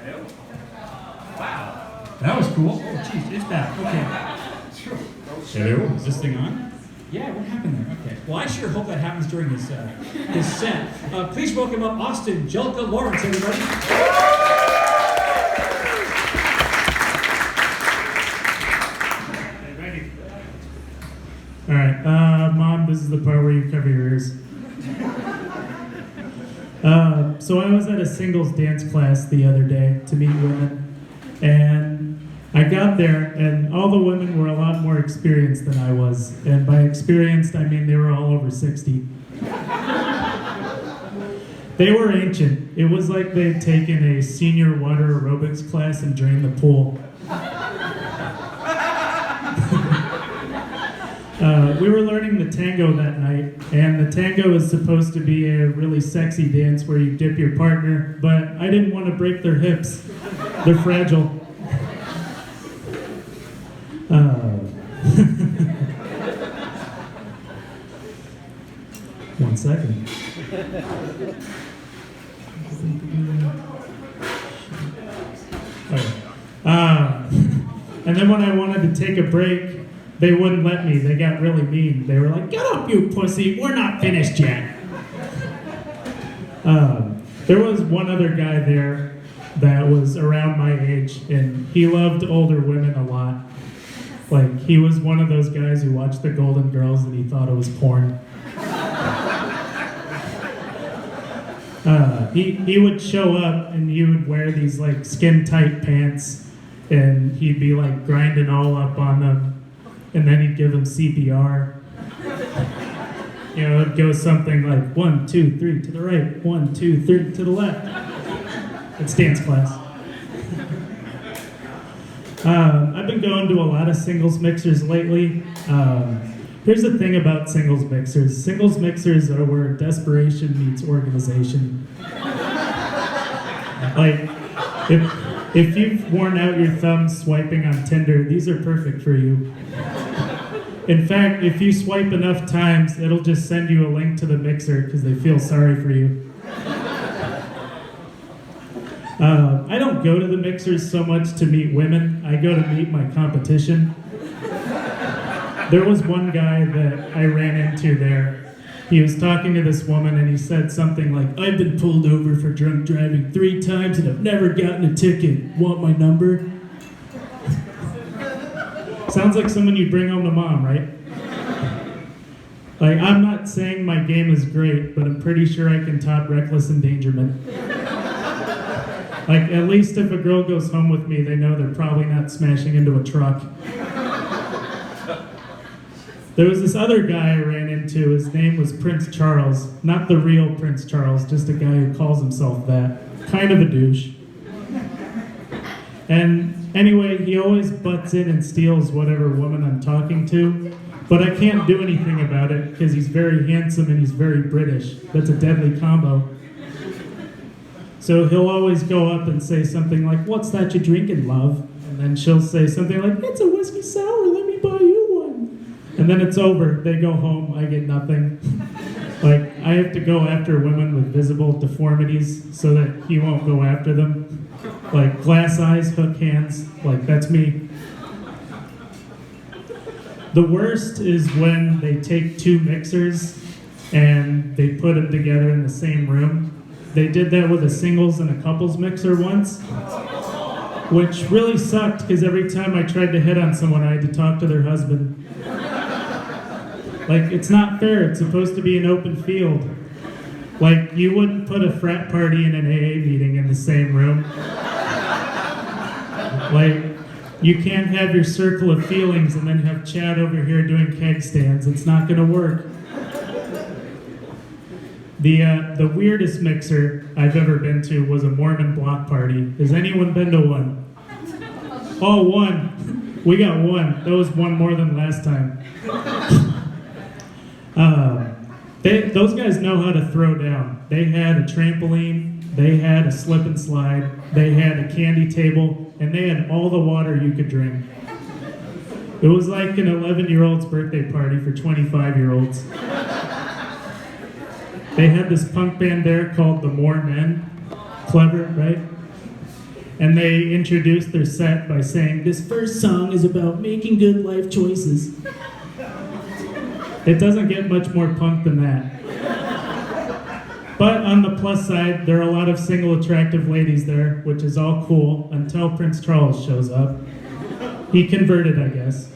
Wow. That was cool. Oh, jeez, it's back. Okay. Hello, is this thing on? Yeah, what happened there? Okay. Well, I sure hope that happens during his set. Please welcome up Austen Julka-Lawrence, everybody. Ready? All right, Mom, this is the part where you cover your ears. So I was at a singles dance class the other day to meet women, and I got there, and all the women were a lot more experienced than I was. And by experienced, I mean they were all over 60. They were ancient. It was like they'd taken a senior water aerobics class and drained the pool. We were learning the tango that night, and the tango is supposed to be a really sexy dance where you dip your partner, but I didn't want to break their hips. They're fragile. One second. And then when I wanted to take a break, they wouldn't let me. They got really mean. They were like, "Get up, you pussy. We're not finished yet." There was one other guy there that was around my age, and he loved older women a lot. Like, he was one of those guys who watched the Golden Girls and he thought it was porn. He would show up and he would wear these like skin-tight pants, and he'd be like grinding all up on them. And then he'd give them CPR. You know, it'd go something like 1, 2, 3 to the right, 1, 2, 3 to the left. It's dance class. I've been going to a lot of singles mixers lately. Here's the thing about singles mixers. Singles mixers are where desperation meets organization. Like, if you've worn out your thumbs swiping on Tinder, these are perfect for you. In fact, if you swipe enough times, it'll just send you a link to the mixer because they feel sorry for you. I don't go to the mixers so much to meet women. I go to meet my competition. There was one guy that I ran into there. He was talking to this woman and he said something like, "I've been pulled over for drunk driving 3 times and I've never gotten a ticket. Want my number?" Sounds like someone you'd bring home to mom, right? Like, I'm not saying my game is great, but I'm pretty sure I can top reckless endangerment. Like, at least if a girl goes home with me, they know they're probably not smashing into a truck. There was this other guy I ran into. His name was Prince Charles. Not the real Prince Charles, just a guy who calls himself that. Kind of a douche. And anyway, he always butts in and steals whatever woman I'm talking to. But I can't do anything about it because he's very handsome and he's very British. That's a deadly combo. So he'll always go up and say something like, "What's that you drinking, love?" And then she'll say something like, "It's a whiskey sour, let me buy you one." And then it's over. They go home, I get nothing. Like, I have to go after women with visible deformities so that he won't go after them. Like, glass eyes, hook hands, like, that's me. The worst is when they take 2 mixers and they put them together in the same room. They did that with a singles and a couples mixer once, which really sucked because every time I tried to hit on someone, I had to talk to their husband. Like, it's not fair. It's supposed to be an open field. Like, you wouldn't put a frat party and an AA meeting in the same room. Like, you can't have your circle of feelings and then have Chad over here doing keg stands. It's not going to work. The weirdest mixer I've ever been to was a Mormon block party. Has anyone been to one? Oh, one. We got one. That was one more than last time. Those guys know how to throw down. They had a trampoline, they had a slip and slide, they had a candy table, and they had all the water you could drink. It was like an 11-year-old's birthday party for 25-year-olds. They had this punk band there called the More Men. Clever, right? And they introduce their set by saying, "This first song is about making good life choices." It doesn't get much more punk than that. But on the plus side, there are a lot of single attractive ladies there, which is all cool until Prince Charles shows up. He converted, I guess.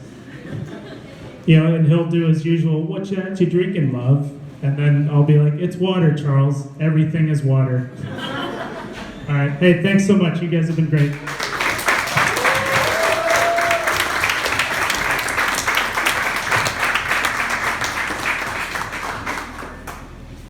You know, and he'll do his usual, "What you drinking, love?" And then I'll be like, "It's water, Charles. Everything is water." All right. Hey, thanks so much. You guys have been great.